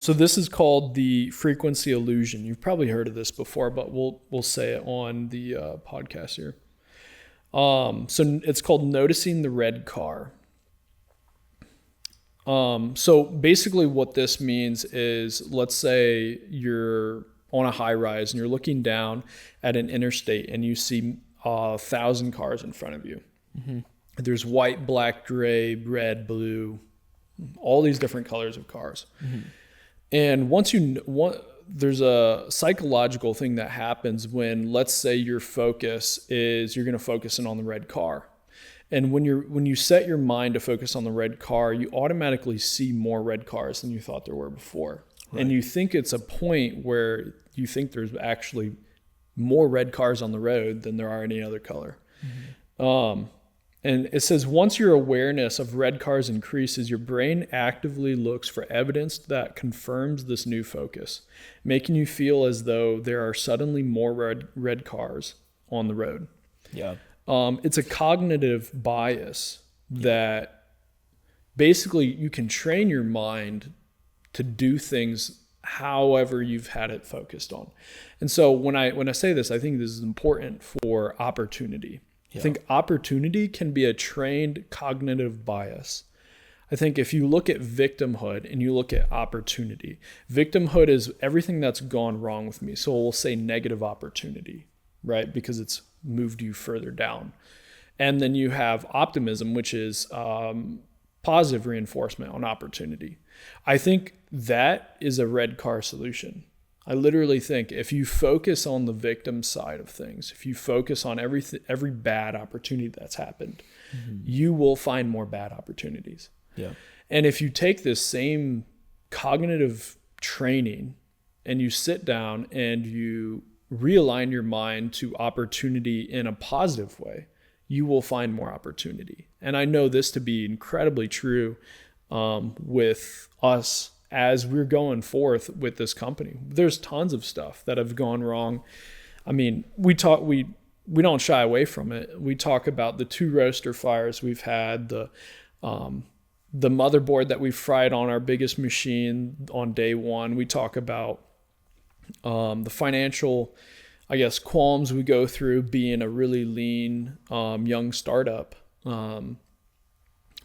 So this is called the frequency illusion. You've probably heard of this before, but we'll say it on the podcast here. So it's called noticing the red car. So basically what this means is, let's say you're on a high rise and you're looking down at an interstate and you see 1,000 cars in front of you. Mm-hmm. There's white, black, gray, red, blue, all these different colors of cars. Mm-hmm. And there's a psychological thing that happens when, let's say your focus is you're going to focus in on the red car. And when you set your mind to focus on the red car, you automatically see more red cars than you thought there were before. Right. And you think it's a point where you think there's actually more red cars on the road than there are any other color. Mm-hmm. And it says, once your awareness of red cars increases, your brain actively looks for evidence that confirms this new focus, making you feel as though there are suddenly more red cars on the road. Yeah. It's a cognitive bias that basically you can train your mind to do things however you've had it focused on. And so when I say this, I think this is important for opportunity. Yeah. I think opportunity can be a trained cognitive bias. I think if you look at victimhood and you look at opportunity, victimhood is everything that's gone wrong with me. So we'll say negative opportunity, right? Because it's moved you further down. And then you have optimism, which is positive reinforcement on opportunity. I think that is a red car solution. I literally think if you focus on the victim side of things, if you focus on every bad opportunity that's happened, mm-hmm. you will find more bad opportunities. Yeah. And if you take this same cognitive training and you sit down and you realign your mind to opportunity in a positive way, you will find more opportunity. And I know this to be incredibly true with us as we're going forth with this company. There's tons of stuff that have gone wrong. I mean, we don't shy away from it. We talk about the 2 roaster fires we've had, the motherboard that we fried on our biggest machine on day 1. We talk about the financial, I guess, qualms we go through being a really lean young startup.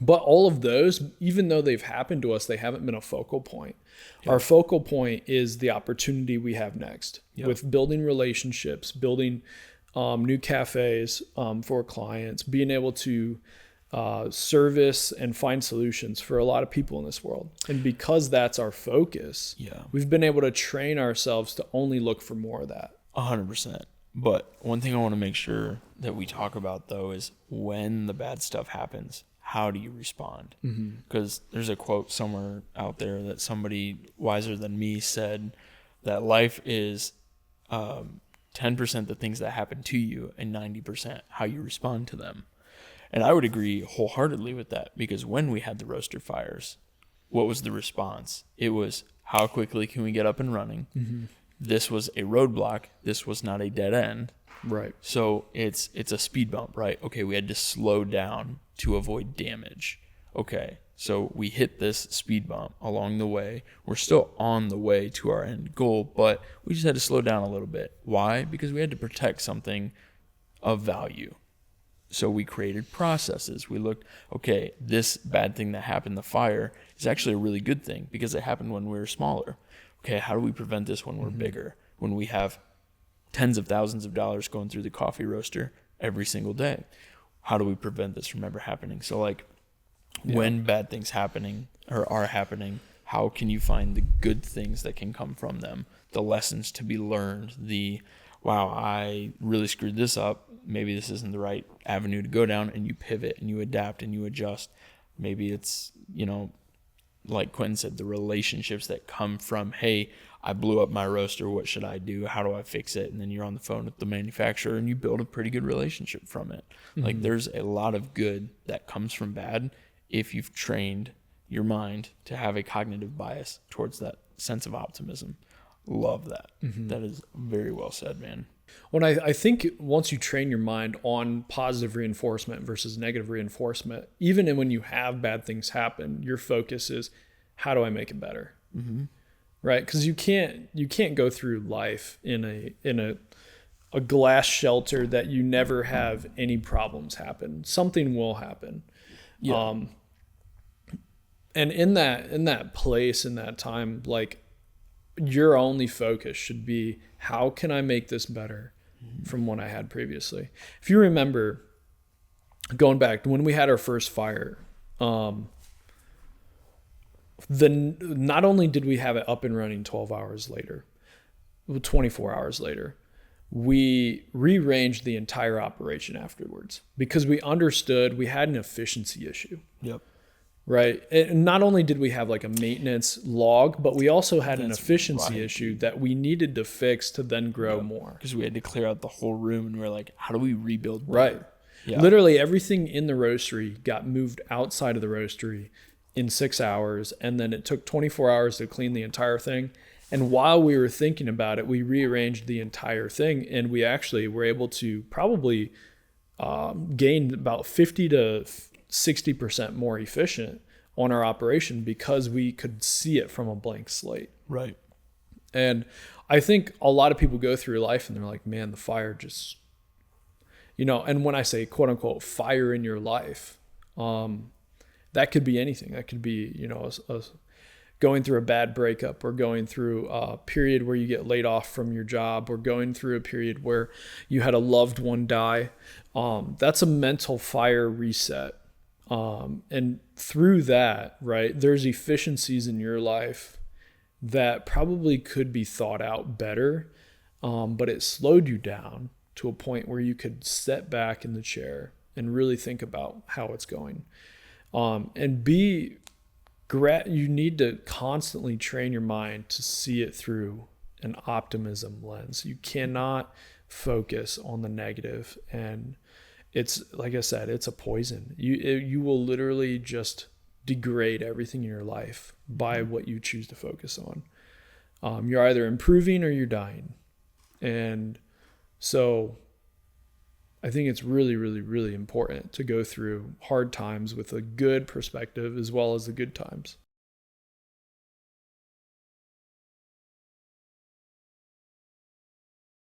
But all of those, even though they've happened to us, they haven't been a focal point. Yeah. Our focal point is the opportunity we have next with building relationships, building new cafes for clients, being able to service and find solutions for a lot of people in this world. And because that's our focus, we've been able to train ourselves to only look for more of that. 100%. But one thing I want to make sure that we talk about, though, is when the bad stuff happens, how do you respond? Because there's a quote somewhere out there that somebody wiser than me said that life is 10% the things that happen to you and 90% how you respond to them. And I would agree wholeheartedly with that, because when we had the roaster fires, what was the response? It was, how quickly can we get up and running? Mm-hmm. This was a roadblock. This was not a dead end. Right. So it's a speed bump, right? Okay, we had to slow down to avoid damage. Okay, so we hit this speed bump along the way. We're still on the way to our end goal, but we just had to slow down a little bit. Why? Because we had to protect something of value. So we created processes. We looked, okay, this bad thing that happened, the fire, is actually a really good thing because it happened when we were smaller. Okay, how do we prevent this when we're bigger? When we have tens of thousands of dollars going through the coffee roaster every single day? How do we prevent this from ever happening? So when bad things are happening, how can you find the good things that can come from them? The lessons to be learned, wow, I really screwed this up. Maybe this isn't the right avenue to go down, and you pivot and you adapt and you adjust. Maybe it's, like Quentin said, the relationships that come from, hey, I blew up my roaster. What should I do? How do I fix it? And then you're on the phone with the manufacturer and you build a pretty good relationship from it. Mm-hmm. There's a lot of good that comes from bad if you've trained your mind to have a cognitive bias towards that sense of optimism. Love that. Mm-hmm. That is very well said, man. Well, I think once you train your mind on positive reinforcement versus negative reinforcement, even when you have bad things happen, your focus is, how do I make it better? Mm-hmm. right? Because you can't go through life in a glass shelter that you never have any problems happen. Something will happen. Yeah. And in that place, in that time, like, your only focus should be, how can I make this better from what I had previously? If you remember, going back to when we had our first fire, not only did we have it up and running 12 hours later, 24 hours later, we rearranged the entire operation afterwards because we understood we had an efficiency issue. Yep. Right. And not only did we have like a maintenance log, but we also had an efficiency issue that we needed to fix to then grow more. Because we had to clear out the whole room, and we're like, how do we rebuild better? Right. Yeah. Literally everything in the roastery got moved outside of the roastery in 6 hours. And then it took 24 hours to clean the entire thing. And while we were thinking about it, we rearranged the entire thing. And we actually were able to probably gain about 50 to 60% more efficient on our operation because we could see it from a blank slate. Right. And I think a lot of people go through life and they're like, man, the fire just, and when I say quote unquote fire in your life, that could be anything. That could be, going through a bad breakup, or going through a period where you get laid off from your job, or going through a period where you had a loved one die. That's a mental fire reset. And through that, right, there's efficiencies in your life that probably could be thought out better, but it slowed you down to a point where you could sit back in the chair and really think about how it's going. And you need to constantly train your mind to see it through an optimism lens. You cannot focus on the negative, and it's, like I said, it's a poison. You will literally just degrade everything in your life by what you choose to focus on. You're either improving or you're dying. And so I think it's really, really, really important to go through hard times with a good perspective as well as the good times.